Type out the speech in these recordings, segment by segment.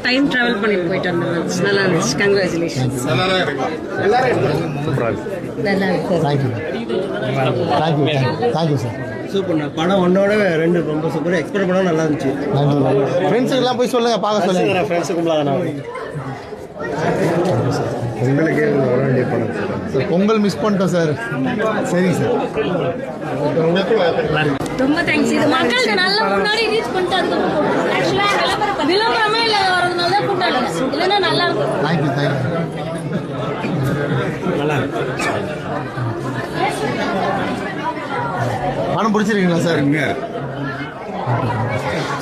Time travel பண்ணி போயிட்டு வந்தோம். நல்லா இருந்துச்சு. கங்க்ராச்சுலேஷன்ஸ். Thank you sir. சூப்பர். படம் ஒன்னோட ரெண்டு ரொம்ப சூப்பர். எக்ஸ்பெக்ட் பண்ணா நல்லா இருந்துச்சு. ஃப்ரெண்ட்ஸுக்கெல்லாம் போய் சொல்லுங்க, பார்க்க சொல்லுங்க. பொங்கல் மிஸ் பண்ணிட்டோம் சார். சரி சார், ரொம்ப தேங்க்ஸ். இது மக்களுக்கு நல்லா முன்னாடி ரீச் பண்ணிட்டு விளம்பரமே இல்லை வரதுனால தான் கூட்டாங்க. இல்லைன்னா நல்லா இருக்கும். தேங்க்யூ. படம் பிடிச்சிருக்கீங்களா சார்?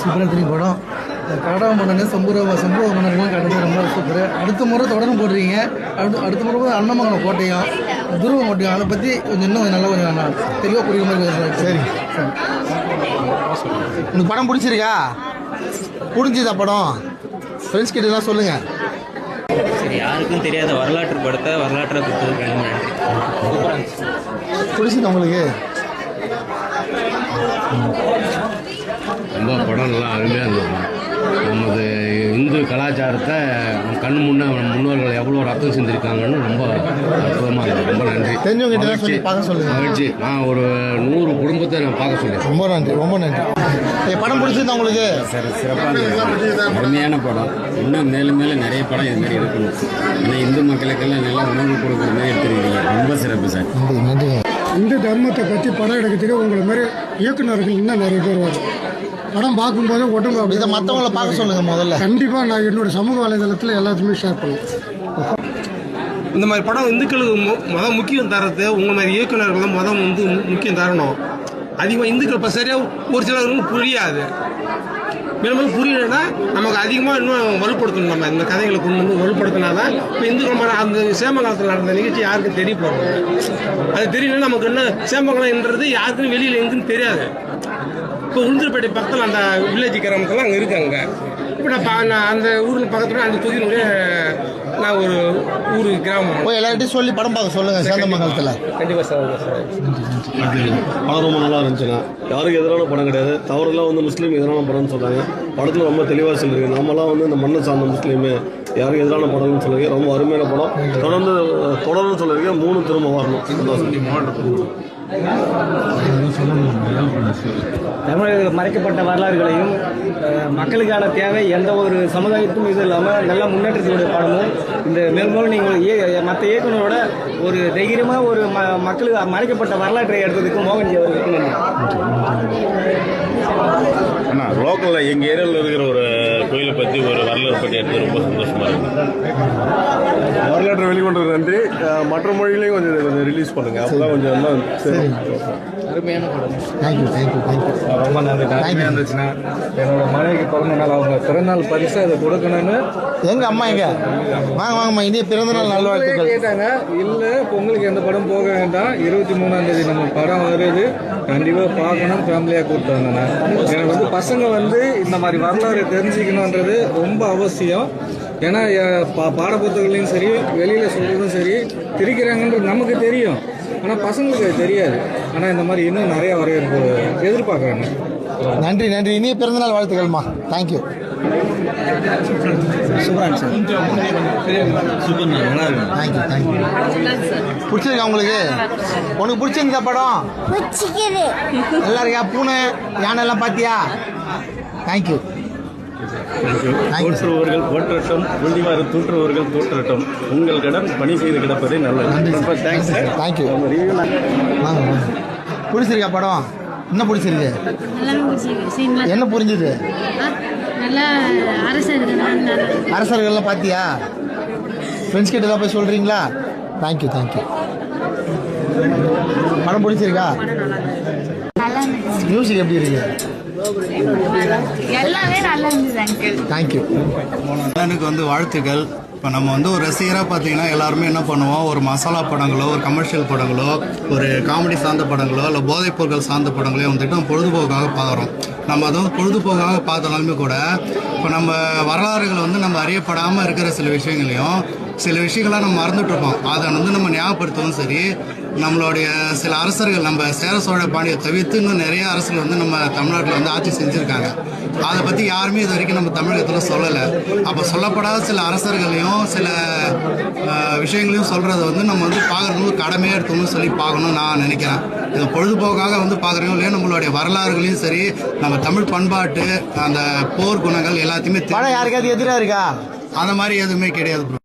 சூப்பராக தெரியும் படம். கனடா மன்னன் சம்பூர மன்னர்கள் கடைசி ரொம்ப சூப்பர். அடுத்த முறை தொடர்ந்து போடுறீங்க. அடுத்த முறை அண்ணமங்கலம் கோட்டையும் துருவ கோட்டையும் அதை பற்றி கொஞ்சம் இன்னும் நல்லா கொஞ்சம் தெளிவாக புரியுற மாதிரி. சரி, உனக்கு படம் பிடிச்சிருக்கா? புரிஞ்சுதா படம்? ஃப்ரெண்ட்ஸ் கிட்ட தான் சொல்லுங்க. சரி, யாருக்கும் தெரியாத வரலாற்று படத்தை வரலாற்றை கொடுத்ததுக்கு பிடிச்சிருக்கா உங்களுக்கு? ரொம்ப படம் நல்லா அருமையாக இருந்தது. நமது இந்து கலாச்சாரத்தை கண் முன்னே முன்னோர்கள் எவ்வளோ ரத்தம் செஞ்சுருக்காங்கன்னு ரொம்ப அற்புதமாக இருந்தது. ரொம்ப நன்றி. தெரிஞ்சவங்க சொல்லி பார்க்க சொல்லுங்க. மகிழ்ச்சி. நான் ஒரு 100 குடும்பத்தை நான் பார்க்க சொல்லுவேன். ரொம்ப நன்றி. படம் பிடிச்சிருந்தா உங்களுக்கு? சரி, சிறப்பாக இருந்தது. அருமையான படம். இன்னும் மேலும் நிறைய படம் இது மாதிரி இருக்கணும். ஏன்னா இந்து மக்களுக்கெல்லாம் நல்லா உணவு கொடுக்குற மாதிரி எடுத்துருக்கீங்க. ரொம்ப சிறப்பு சார். நன்றி. இந்து தர்மத்தை பற்றி படம் எடுக்கிறதுக்கு உங்களை மாதிரி இயக்குநர்கள் இன்னும் நிறைய பேர் வரும். படம் பார்க்கும்போது உடம்பு இதை மற்றவங்கள பார்க்க சொல்லுங்க முதல்ல. கண்டிப்பாக நான் என்னோட சமூக வலைதளத்தில் எல்லாத்துக்குமே ஷேர் பண்ணுவேன். இந்த மாதிரி படம் இந்துக்களுக்கு முக்கியம் தரது உங்கள் மாதிரி இயக்குநர்கள் முக்கியம் தரணும். அதிகமாக இந்துக்கள் இப்போ சரியாக ஒரு சிலருக்கு புரியாது. மேலும் புரியலைன்னா நமக்கு அதிகமாக இன்னும் வலுப்படுத்தணும். நம்ம இந்த கதைகளை கொண்டு வந்து வலுப்படுத்தினாதான் இப்போ இந்துக்கள் அந்த சேமகாலத்தில் நடந்த நிகழ்ச்சி யாருக்கும் தெரிய போகிறது. அது தெரியலன்னா நமக்கு என்ன சேமகாலம்ன்றது யாருக்கும் வெளியில் எங்குன்னு தெரியாது. இப்போ உளுந்தூர்பேட்டை பக்கத்தில் அந்த வில்லேஜ் கிராமத்தெல்லாம் அங்கே இருக்காங்க. இப்போ நான் அந்த ஊரில் பக்கத்தில் அந்த தொகுதியினுடைய நான் ஒரு ஊர் கிராமம் போய் எல்லார்ட்டையும் சொல்லி படம் பார்க்க சொல்லுங்க. சேந்தமங்கலத்தில் கண்டிப்பாக சார். படம் ரொம்ப நல்லா இருந்துச்சுன்னா யாருக்கு எதிரான படம் கிடையாது. தவறுலாம் முஸ்லீம் எதிரான படம்னு சொல்கிறாங்க. படத்தில் ரொம்ப தெளிவாக சொல்லியிருக்கு. நம்மளாம் இந்த மண்ணை சார்ந்த முஸ்லீமு யாருக்கு எதிரான படம்னு சொல்லியிருக்கேன். ரொம்ப அருமையான படம். தொடர்ந்து சொல்லியிருக்கேன். 3 திரும்ப வரணும். தமிழக மறைக்கப்பட்ட வரலாறுகளையும் மக்களுக்கான தேவை எந்த ஒரு சமுதாயத்தும் இது இல்லாமல் நல்ல முன்னேற்றத்தினுடைய படமும் இந்த மேலும் நீங்கள் மற்ற இயக்குனரோட ஒரு தைரியமாக ஒரு மக்களுக்கு மறைக்கப்பட்ட வரலாற்றை எடுத்ததுக்கு மோகன்ஜி அவர்களுக்கு நன்றி. ஆனால் லோக்கலில் எங்கள் ஏரியாவில் இருக்கிற ஒரு கோயிலை பற்றி ஒரு வரலாறு பற்றி எடுத்து ரொம்ப சந்தோஷமாக இருக்குது. வரலாற்றை வெளிக்கொண்டு நன்றி. மற்ற மொழிகளையும் கொஞ்சம் ரிலீஸ் பண்ணுங்கள். அப்போதான் கொஞ்சம் நல்லா அருமையான படம். தேங்க்யூ. ரொம்ப நன்றி. அருமையாக இருந்துச்சுன்னா என்னோட மனைவிக்கு பிறந்த நாள் அவங்க பிறந்தநாள் பரிசு அதை கொடுக்கணும்னு எங்கள் அம்மா வாங்கம்மா இனிய பிறந்தநாள் நல்வாழ்த்துக்கள் கேட்டாங்க. இல்லை பொங்கலுக்கு எந்த படம் போக வேண்டாம், 23ஆம் தேதி நம்ம படம் வருது, கண்டிப்பாக பார்க்கணும், ஃபேமிலியாக கூப்பிட்டு வந்தேன். எனக்கு பசங்க இந்த மாதிரி வரலாறு தெரிஞ்சுக்கணுன்றது ரொம்ப அவசியம். ஏன்னா பாட புத்தகங்களையும் சரி வெளியில் சொல்கிறதும் சரி திரிக்கிறாங்கன்றது நமக்கு தெரியும். ஆனால் பசங்களுக்கு அது தெரியாது. ஆனால் இந்த மாதிரி இன்னும் நிறைய வரவேற்பு எதிர்பார்க்குறாங்க. நன்றி. இனிய பிறந்தநாள் வாழ்த்துக்கள்மா. தேங்க்யூ. சூப்பராக சார். சூப்பர். நல்லா இருக்கு. தேங்க்யூ. பிடிச்சிருக்கா உங்களுக்கு? உனக்கு பிடிச்சிருந்தா படம்? நல்லா இருக்கா? பூனை யானை எல்லாம் பார்த்தியா? தேங்க்யூ. தோற்றுபவர்கள் போற்றட்டும், உறுதிவாறு தூற்றுபவர்கள் தோற்றட்டும், உங்கள் கடன் பணி செய்து கிடப்பதே நல்லது. தேங்க்யூ. பிடிச்சிருக்கா படம்? என்ன பிடிச்சிருக்கு? என்ன புரிஞ்சுது? அரசர்கள்லாம் பார்த்தியா? ஃப்ரெண்ட்ஸ் கிட்ட தான் போய் சொல்கிறீங்களா? தேங்க்யூ. படம் பிடிச்சிருக்கா? மியூசிக் எப்படி இருக்கு? எல்லாமே நல்லா இருந்துச்சு. தேங்க்யூ. எனக்கு வாழ்த்துக்கள். இப்போ நம்ம ஒரு ரசிகராக பார்த்தீங்கன்னா எல்லாருமே என்ன பண்ணுவோம், ஒரு மசாலா படங்களோ ஒரு கமர்ஷியல் படங்களோ ஒரு காமெடி சார்ந்த படங்களோ இல்லை போதைப் பொருட்கள் சார்ந்த படங்களோ நம்ம பொழுதுபோக்காக பார்க்குறோம். நம்ம அதை பொழுதுபோக்காக பார்த்தாலுமே கூட இப்போ நம்ம வரலாறுகள் நம்ம அறியப்படாமல் இருக்கிற சில விஷயங்களையும் சில விஷயங்களாக நம்ம மறந்துட்டுருப்போம். அதை நம்ம ஞாபகப்படுத்தவும் சரி, நம்மளுடைய சில அரசர்கள் நம்ம சேர சோழ பாண்டியை தவிர்த்து இன்னும் நிறைய அரசர்கள் வந்து நம்ம தமிழ்நாட்டில் வந்து ஆட்சி செஞ்சுருக்காங்க. அதை பற்றி யாருமே இது வரைக்கும் நம்ம தமிழகத்தில் சொல்லலை. அப்போ சொல்லப்படாத சில அரசர்களையும் சில விஷயங்களையும் சொல்கிறத வந்து நம்ம வந்து பார்க்குறது கடமையாக எடுத்துக்கணும்னு சொல்லி பார்க்கணும்னு நான் நினைக்கிறேன். இதை பொழுதுபோக்காக வந்து பார்க்குறவங்க இல்லையா நம்மளுடைய வரலாறுகளையும் சரி நம்ம தமிழ் பண்பாட்டு அந்த போர் குணங்கள் எல்லாத்தையுமே படம் யாருக்காவது எதிராக இருக்கா? அந்த மாதிரி எதுவுமே கிடையாது ப்ரோ.